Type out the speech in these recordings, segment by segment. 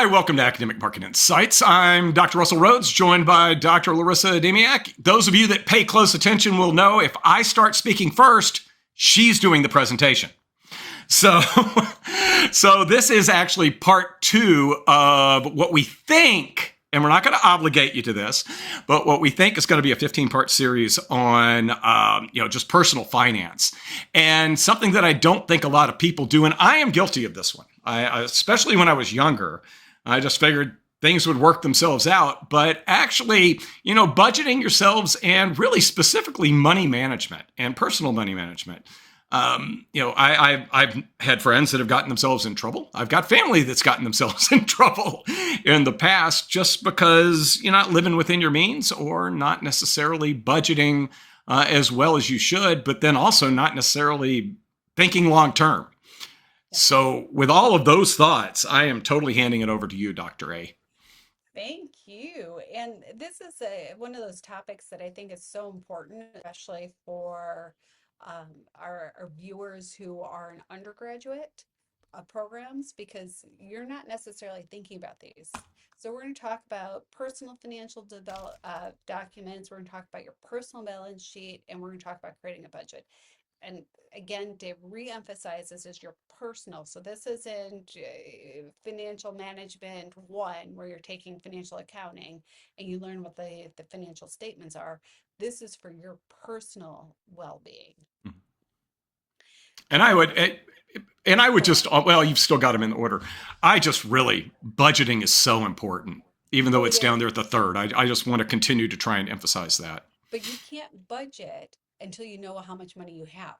Hi, welcome to Academic Market Insights. I'm Dr. Russell Rhodes, joined by Dr. Larissa Demiak. Those of you that pay close attention will know if I start speaking first, she's doing the presentation. So, so this is actually part two of what we think, and we're not going to obligate you to this, but what we think is going to be a 15-part series on, just personal finance, and something that I don't think a lot of people do, and I am guilty of this one. Especially when I was younger, I just figured things would work themselves out. But actually, budgeting yourselves and really specifically money management and personal money management. I've had friends that have gotten themselves in trouble. I've got family that's gotten themselves in trouble in the past just because you're not living within your means or not necessarily budgeting as well as you should, but then also not necessarily thinking long term. So with all of those thoughts, I am totally handing it over to you, Dr. A. Thank you. And this is one of those topics that I think is so important, especially for our viewers who are in undergraduate programs, because you're not necessarily thinking about these. So we're going to talk about personal financial documents. We're going to talk about your personal balance sheet, and we're going to talk about creating a budget. And again, to re-emphasize, this is your personal. So this isn't financial management one, where you're taking financial accounting and you learn what the financial statements are. This is for your personal well-being. And I would, and I would Go just, on. well, you've still got them in the order. I just really, budgeting is so important, even though Oh, it it's down is. there at the third. I just want to continue to try and emphasize that. But you can't budget until you know how much money you have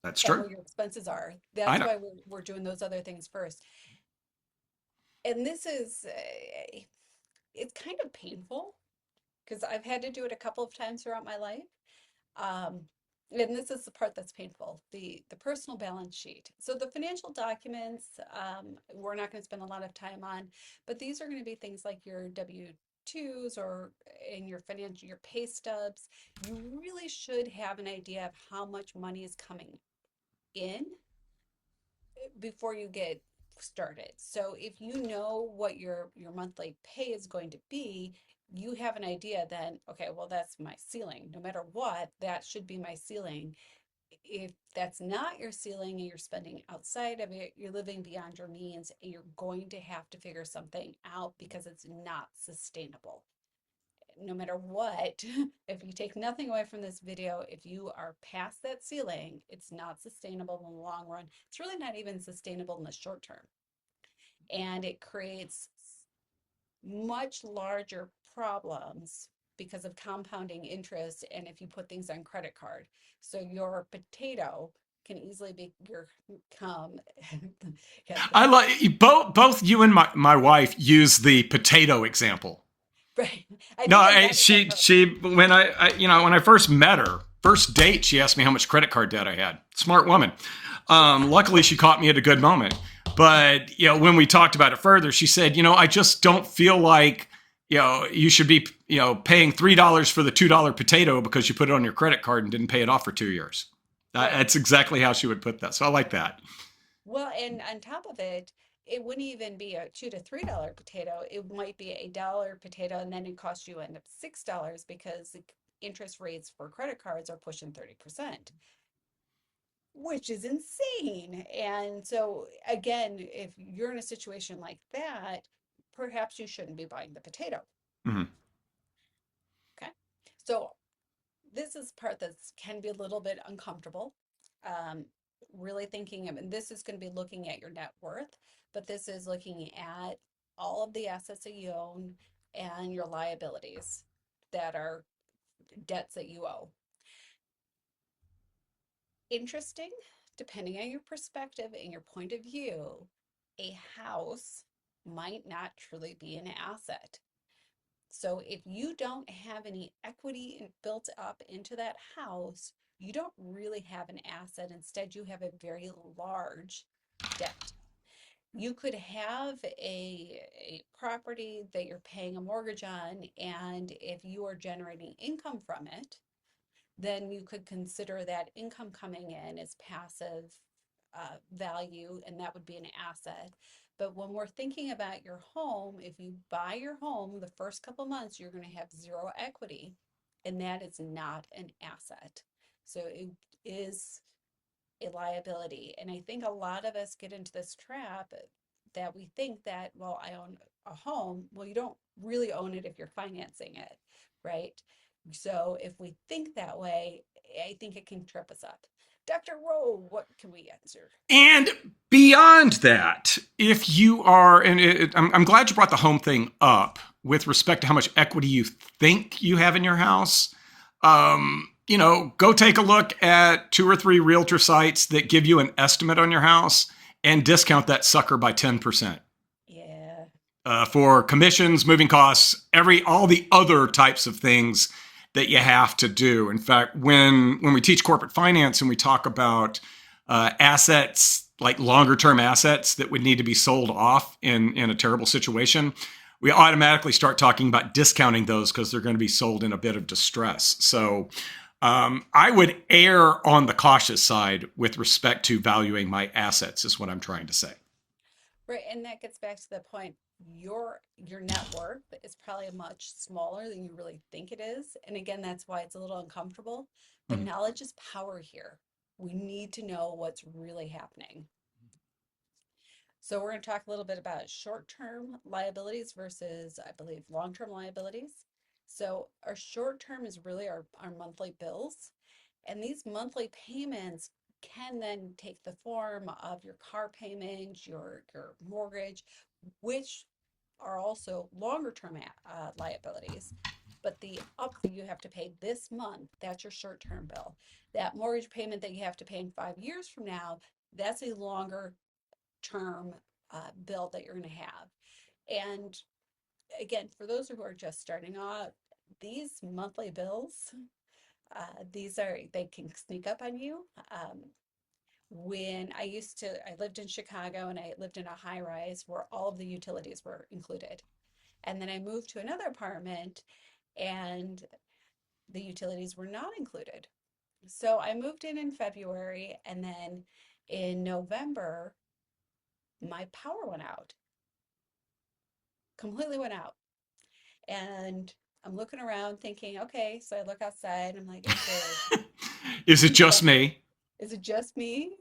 That's and true. where your expenses are. I That's know. why we're doing those other things first. And this is, it's kind of painful because I've had to do it a couple of times throughout my life. Um, and this is the part that's painful, the personal balance sheet. So the financial documents, we're not going to spend a lot of time on, but these are going to be things like your W-2s or in your your pay stubs. You really should have an idea of how much money is coming in before you get started. So if you know what your monthly pay is going to be, you have an idea then, okay, well, that's my ceiling. No matter what, that should be my ceiling. If that's not your ceiling and you're spending outside of it, you're living beyond your means, and you're going to have to figure something out because it's not sustainable. No matter what, if you take nothing away from this video, if you are past that ceiling, it's not sustainable in the long run. It's really not even sustainable in the short term. And it creates much larger problems because of compounding interest and if you put things on credit card. So your potato can easily become yeah, I like both you and my wife use the potato example. right. I No, think I got it from her. she when when I first met her, first date, she asked me how much credit card debt I had. Smart woman. Luckily, she caught me at a good moment. But when we talked about it further, she said, I just don't feel like you should be paying $3 for the $2 potato because you put it on your credit card and didn't pay it off for 2 years. Right. That's exactly how she would put that. So I like that. Well, and on top of it, it wouldn't even be a $2 to $3 potato. It might be a dollar potato, and then it costs you end up $6 because the interest rates for credit cards are pushing 30%, which is insane. And so, again, if you're in a situation like that, perhaps you shouldn't be buying the potato. Mm-hmm. Okay. So, this is part that can be a little bit uncomfortable. Um, really thinking of, and this is going to be looking at your net worth, but this is looking at all of the assets that you own and your liabilities that are debts that you owe. Interesting, depending on your perspective and your point of view, a house might not truly be an asset. So if you don't have any equity built up into that house, you don't really have an asset. Instead, you have a very large debt. You could have a property that you're paying a mortgage on, and if you are generating income from it, then you could consider that income coming in as passive value, and that would be an asset. But when we're thinking about your home, if you buy your home, the first couple months, you're going to have zero equity, and that is not an asset. So it is a liability. And I think a lot of us get into this trap that we think that, well, I own a home. Well, you don't really own it if you're financing it, right? So if we think that way, I think it can trip us up. Dr. Rowe, what can we answer? And beyond that, if you are, and I'm glad you brought the home thing up with respect to how much equity you think you have in your house. Go take a look at 2 or 3 realtor sites that give you an estimate on your house and discount that sucker by 10%. Yeah. For commissions, moving costs, all the other types of things that you have to do. In fact, when we teach corporate finance and we talk about assets, like longer term assets that would need to be sold off in a terrible situation, we automatically start talking about discounting those because they're going to be sold in a bit of distress. So I would err on the cautious side with respect to valuing my assets, is what I'm trying to say. Right, and that gets back to the point. Your net worth is probably much smaller than you really think it is. And again, that's why it's a little uncomfortable. But Mhm. knowledge is power here. We need to know what's really happening. So we're going to talk a little bit about short-term liabilities versus, I believe, long-term liabilities. So our short-term is really our monthly bills. And these monthly payments can then take the form of your car payment, your mortgage, which are also longer term liabilities. But the up that you have to pay this month, that's your short term bill. That mortgage payment that you have to pay in 5 years from now, that's a longer term bill that you're going to have. And again, for those who are just starting out, these monthly bills, they can sneak up on you. When I lived in Chicago and I lived in a high rise where all of the utilities were included. And then I moved to another apartment and the utilities were not included. So I moved in February, and then in November, my power went out, completely went out. And I'm looking around thinking, okay, so I look outside and I'm like, Is it just well, me? is it just me?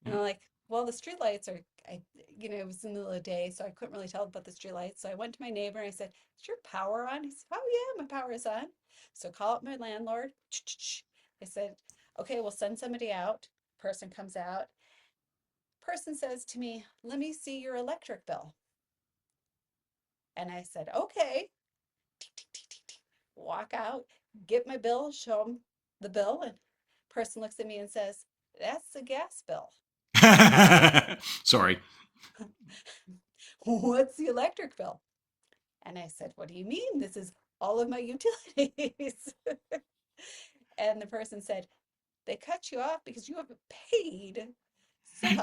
And Yeah. I'm like, well, the streetlights are, it was in the middle of the day, so I couldn't really tell about the streetlights. So I went to my neighbor and I said, is your power on? He said, oh yeah, my power is on. So call up my landlord. I said, okay, we'll send somebody out. Person comes out. Person says to me, let me see your electric bill. And I said, okay. Walk out, get my bill, show them the bill, and person looks at me and says, that's the gas bill. Sorry. What's the electric bill? And I said, what do you mean? This is all of my utilities. And the person said, they cut you off because you haven't paid.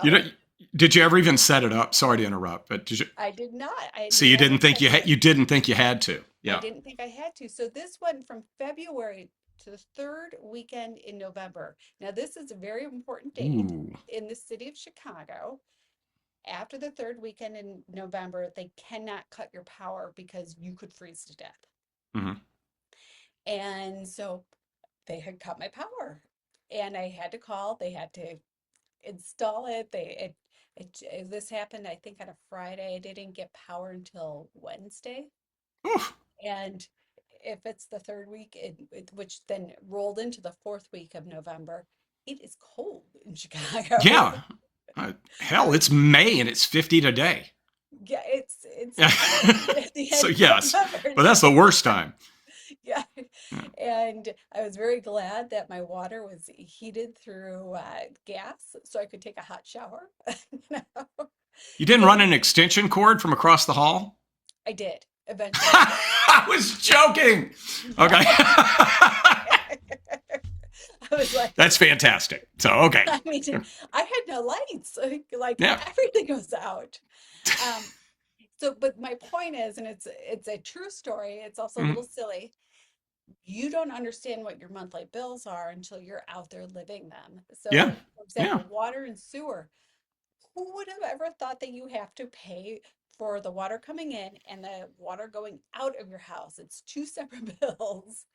You know, So did you ever even set it up? Sorry to interrupt, but did you? I did not. I So you never didn't think set it up. you didn't think you had to? I Yeah. didn't think I had to. So this went from February to the third weekend in November. Now, this is a very important date Ooh. in the city of Chicago. After the third weekend in November, they cannot cut your power because you could freeze to death. Hmm. And so they had cut my power. And I had to call, they had to install it. This happened, I think, on a Friday. I didn't get power until Wednesday. Oof. And if it's the third week, which then rolled into the fourth week of November, it is cold in Chicago. Yeah. Hell, it's May and it's 50 today. Yeah, it's cold at the So end of yes, November. but that's the worst time. Yeah. Yeah. And I was very glad that my water was heated through gas so I could take a hot shower. You know? You didn't So run an extension cord from across the hall? I did eventually. I was joking. Yeah. Okay. I was like, That's fantastic. So, okay. I mean, I had no lights. Like Yeah. everything was out. Um, but my point is, and it's a true story. It's also a Mhm. little silly. You don't understand what your monthly bills are until you're out there living them. Yeah. So, for Yeah. example, water and sewer. who would have ever thought that you have to pay for the water coming in and the water going out of your house? It's two separate bills.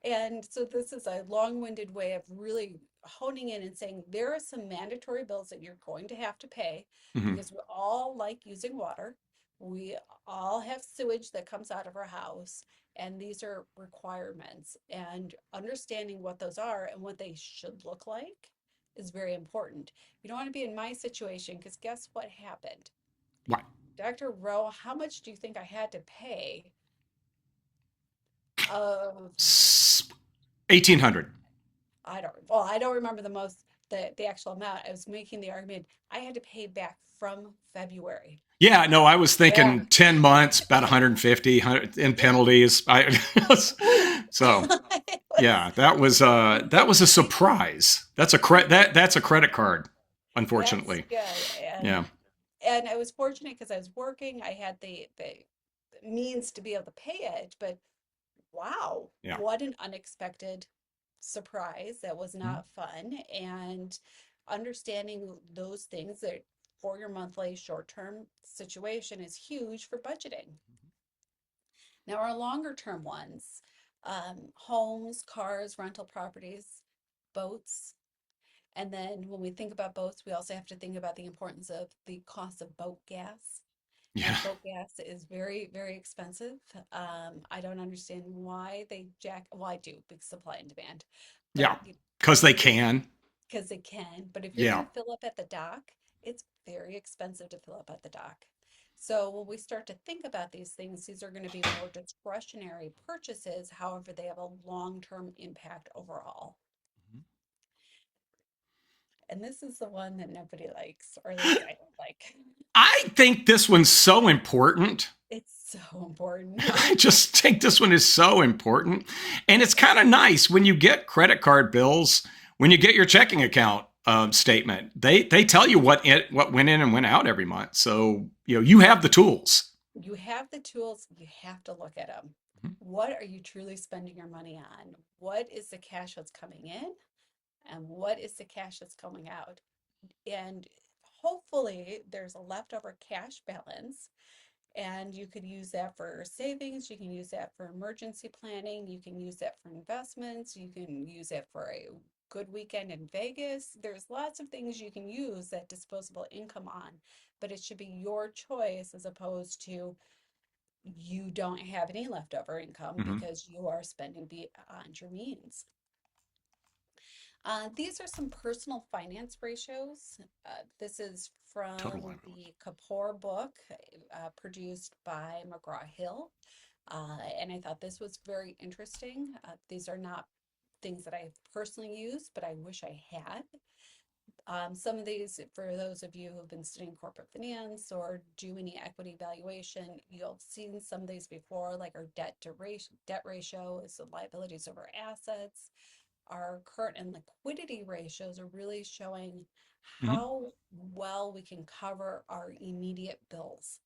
And so this is a long-winded way of really honing in and saying there are some mandatory bills that you're going to have to pay Hmm. because we all like using water. We all have sewage that comes out of our house, and these are requirements. And understanding what those are and what they should look like is very important. You don't want to be in my situation because guess what happened? What? Dr. Rowe, how much do you think I had to pay of 1800. I don't remember the actual amount. I was making the argument I had to pay back from February. Yeah, no, I was Yeah. thinking 10 months, about 150 in penalties. So It was, yeah, that was a surprise. That's a credit card, that's unfortunately. good. Yeah. And I was fortunate because I was working. I had the means to be able to pay it, but wow, Yeah. what an unexpected surprise. That was not fun. And understanding those things that for your monthly short-term situation is huge for budgeting. Now, our longer term ones, homes, cars, rental properties, boats. And then when we think about boats, we also have to think about the importance of the cost of boat gas. Yeah. And boat gas is very, very expensive. I don't understand why they well, I do, big supply and demand, but Yeah. Because they if can. because they can, but if you're going Yeah. to fill up at the dock, it's very expensive to fill up at the dock. So when we start to think about these things, these are going to be more discretionary purchases. However, they have a long-term impact overall. And this is the one that nobody likes, or at least I don't like. I think this one's so important. It's so important. I just think this one is so important. And it's kind of nice when you get credit card bills, when you get your checking account statement, they tell you what went in and went out every month. So, you have the tools. You have the tools, you have to look at them. What are you truly spending your money on? What is the cash that's coming in? And what is the cash that's coming out? And hopefully there's a leftover cash balance, and you could use that for savings, you can use that for emergency planning, you can use that for investments, you can use it for a good weekend in Vegas. There's lots of things you can use that disposable income on, but it should be your choice as opposed to you don't have any leftover income Mm-hmm. because you are spending beyond your means. These are some personal finance ratios. This is Total from alignment. the Kapoor book produced by McGraw-Hill. And I thought this was very interesting. These are not things that I personally use, but I wish I had. Some of these, for those of you who have been studying corporate finance or do any equity valuation, you'll have seen some of these before, like our debt ratio is the liabilities over assets. Our current and liquidity ratios are really showing Mm-hmm. how well we can cover our immediate bills.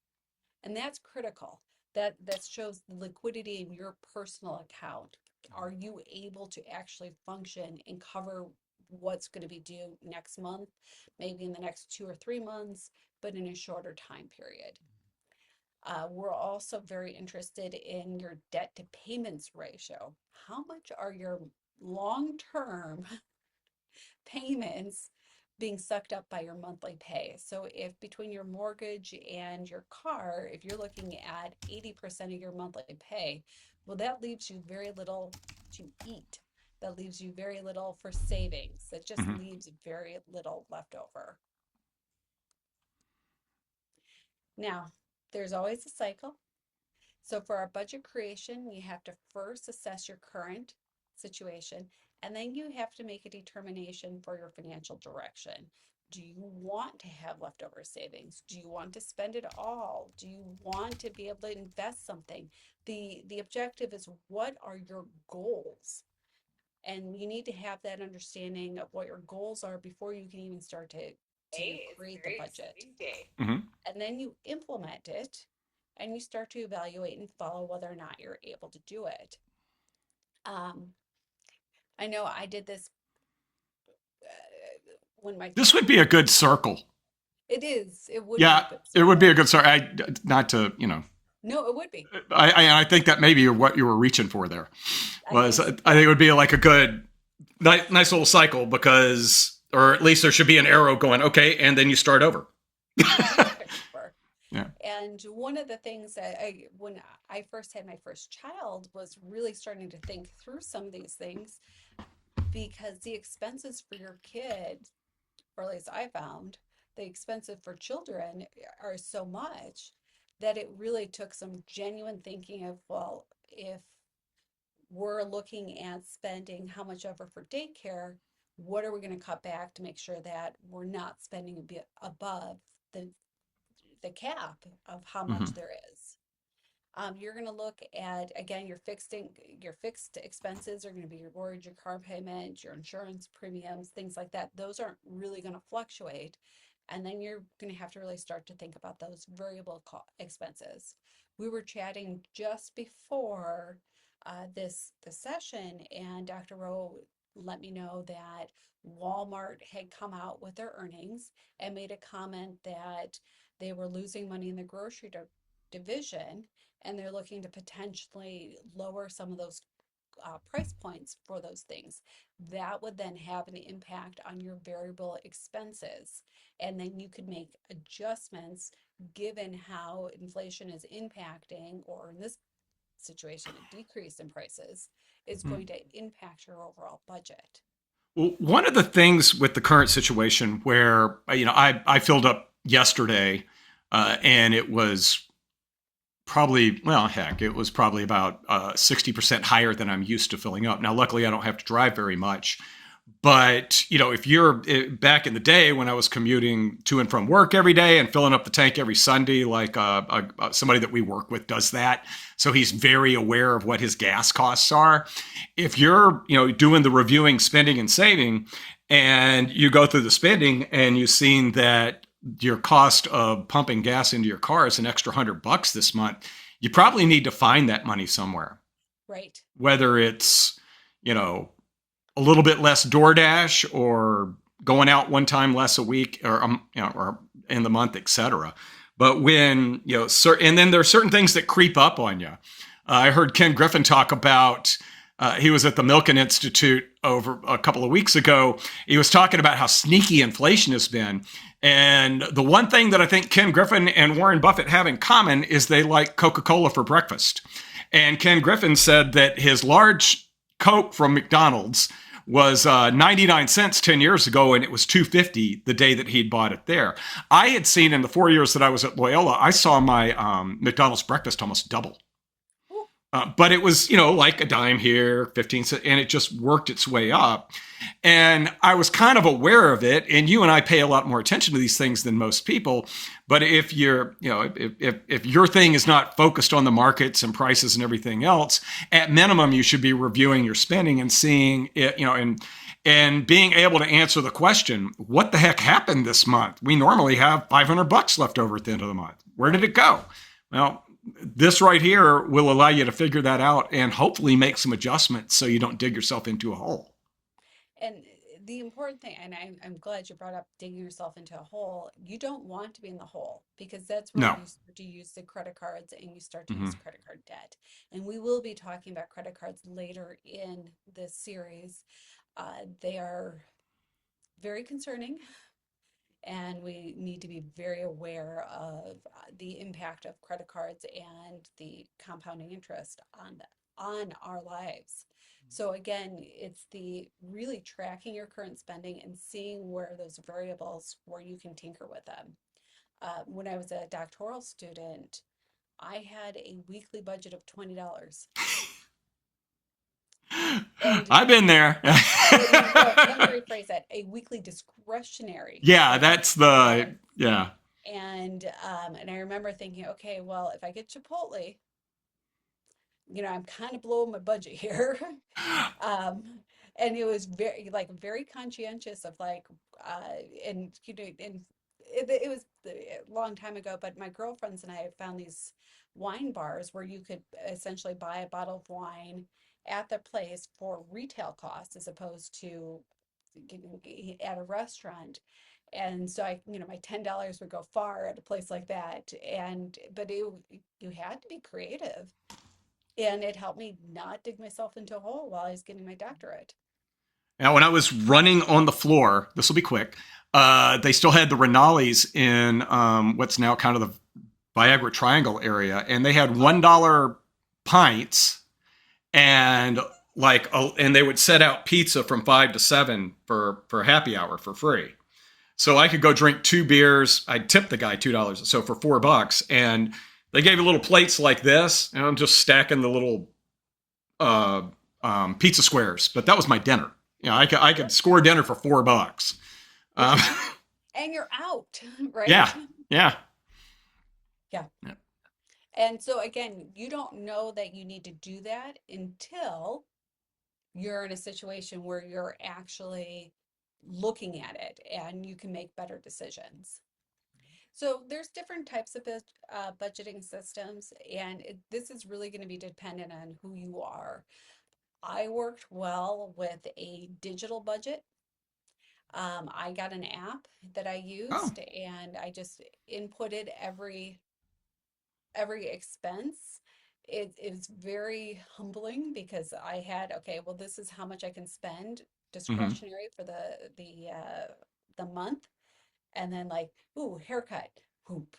And that's critical. That shows the liquidity in your personal account. Are you able to actually function and cover what's going to be due next month, maybe in the next 2 or 3 months, but in a shorter time period? We're also very interested in your debt to payments ratio. How much are your long-term payments being sucked up by your monthly pay? So if between your mortgage and your car, if you're looking at 80% of your monthly pay, well, that leaves you very little to eat. That leaves you very little for savings. That just Mm-hmm. leaves very little left over. Now, there's always a cycle. So for our budget creation, you have to first assess your current situation, and then you have to make a determination for your financial direction. Do you want to have leftover savings? Do you want to spend it all? Do you want to be able to invest something? The objective is, what are your goals? And you need to have that understanding of what your goals are before you can even start to create the budget. Mm-hmm. And then you implement it and you start to evaluate and follow whether or not you're able to do it. Um, I know I did this when my This would be a good circle. It is. It would be a Yeah, good it would be a start. good start. Not to, No, it would be. I think that maybe what you were reaching for there I was, think I so think too. it would be like a good, nice little cycle because, or at least there should be an arrow going, okay, and then you start over. Sure. Yeah. And one of the things that when I first had my first child, was really starting to think through some of these things, because the expenses for your kid, or at least I found, the expenses for children are so much that it really took some genuine thinking of, well, if we're looking at spending how much ever for daycare, what are we going to cut back to make sure that we're not spending a bit above the the cap of how much Mm-hmm. there is. You're going to look at, again, your fixed expenses are going to be your mortgage, your car payment, your insurance premiums, things like that. Those aren't really going to fluctuate. And then you're going to have to really start to think about those variable expenses. We were chatting just before this session, and Dr. Rowe let me know that Walmart had come out with their earnings and made a comment that they were losing money in the grocery division, and they're looking to potentially lower some of those price points for those things. That would then have an impact on your variable expenses. And then you could make adjustments given how inflation is impacting, or in this situation, a decrease in prices is going to impact your overall budget. Well, one of the things with the current situation where, I filled up yesterday, and it was probably, well, heck, it was probably about 60% higher than I'm used to filling up. Now, luckily, I don't have to drive very much. But, if you're back in the day when I was commuting to and from work every day and filling up the tank every Sunday, like somebody that we work with does that. So he's very aware of what his gas costs are. If you're, doing the reviewing, spending, and saving, and you go through the spending and you've seen that your cost of pumping gas into your car is an extra $100 this month, you probably need to find that money somewhere. Right. Whether it's, you know, a little bit less DoorDash or going out one time less a week, or or in the month, etc. But when and then there are certain things that creep up on you. I heard Ken Griffin talk about. He was at the Milken Institute over a couple of weeks ago. He was talking about how sneaky inflation has been. And the one thing that I think Ken Griffin and Warren Buffett have in common is they like Coca-Cola for breakfast. And Ken Griffin said that his large Coke from McDonald's was 99 cents 10 years ago, and it was 250 the day that he'd bought it there. I had seen in the 4 years that I was at Loyola, I saw my McDonald's breakfast almost double. Ooh, But it was, like a dime here, 15 cents, and it just worked its way up. And I was kind of aware of it. And you and I pay a lot more attention to these things than most people. But if you're, if your thing is not focused on the markets and prices and everything else, at minimum, you should be reviewing your spending and seeing it, and being able to answer the question, what the heck happened this month? We normally have $500 left over at the end of the month. Where did right. it go? Well, this right here will allow you to figure that out and hopefully make some adjustments so you don't dig yourself into a hole. And the important thing, and I'm glad you brought up digging yourself into a hole. You don't want to be in the hole, because that's where No. you start to use the credit cards and you start to use Mm-hmm. credit card debt. And we will be talking about credit cards later in this series. They are very concerning, and we need to be very aware of the impact of credit cards and the compounding interest on our lives. So again, it's the really tracking your current spending and seeing where those variables, where you can tinker with them. When I was a doctoral student, I had a weekly budget of $20. And I've been there. well, let me rephrase that: a weekly discretionary Yeah, budget that's of $20. yeah. And I remember thinking, okay, well, if I get Chipotle, I'm kind of blowing my budget here. um, and it was very conscientious of and it was a long time ago, but my girlfriends and I have found these wine bars where you could essentially buy a bottle of wine at the place for retail costs, as opposed to at a restaurant. And so my $10 would go far at a place like that. But you had to be creative. And it helped me not dig myself into a hole while I was getting my doctorate. Now, when I was running on the floor, this will be quick. They still had the Renales in what's now kind of the Viagra Triangle area, and they had $1 pints, and and they would set out pizza from 5 to 7 for happy hour for free. So I could go drink 2 beers. I'd tip the guy $2, so for $4, and they gave you little plates like this, and I'm just stacking the little uh, pizza squares. But that was my dinner. I could score dinner for $4. Um, And you're out, right? yeah, yeah, Yeah. yeah. And so again, you don't know that you need to do that until you're in a situation where you're actually looking at it and you can make better decisions. So there's different types of budgeting systems, and this is really going to be dependent on who you are. I worked well with a digital budget. I got an app that I Oh, used, and I just inputted every expense. It was very humbling because I had, okay, well, this is how much I can spend mm-hmm. discretionary for the month, and then like, ooh, haircut, whoop,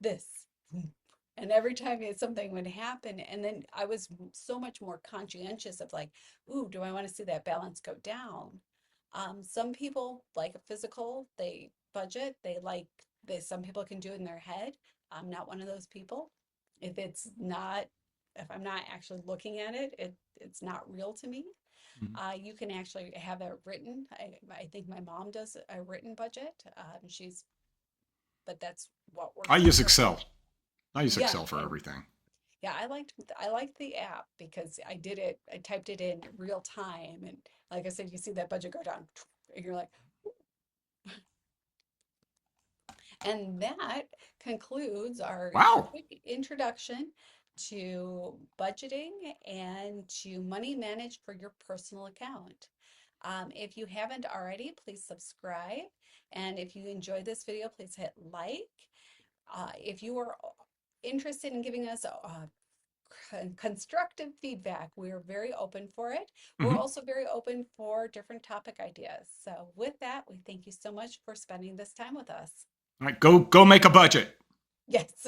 this, whoop. And every time something would happen, and then I was so much more conscientious of like, ooh, do I want to see that balance go down? Some people like a physical, they budget, some people can do it in their head. I'm not one of those people. If it's not, if I'm not actually looking at it, it's not real to me. Mm-hmm. You can actually have it written. I think my mom does a written budget. But that's what I works for use her. Excel. I use Yeah, Excel for and everything. yeah, I liked the app because I typed it in real time, and like I said, you see that budget go down, and you're like, and that concludes our Wow. quick introduction to budgeting and to money managed for your personal account. If you haven't already, please subscribe. And if you enjoyed this video, please hit like. If you are interested in giving us constructive feedback, we're very open for it. We're Mm-hmm. also very open for different topic ideas. So with that, we thank you so much for spending this time with us. All right, go make a budget. Yes.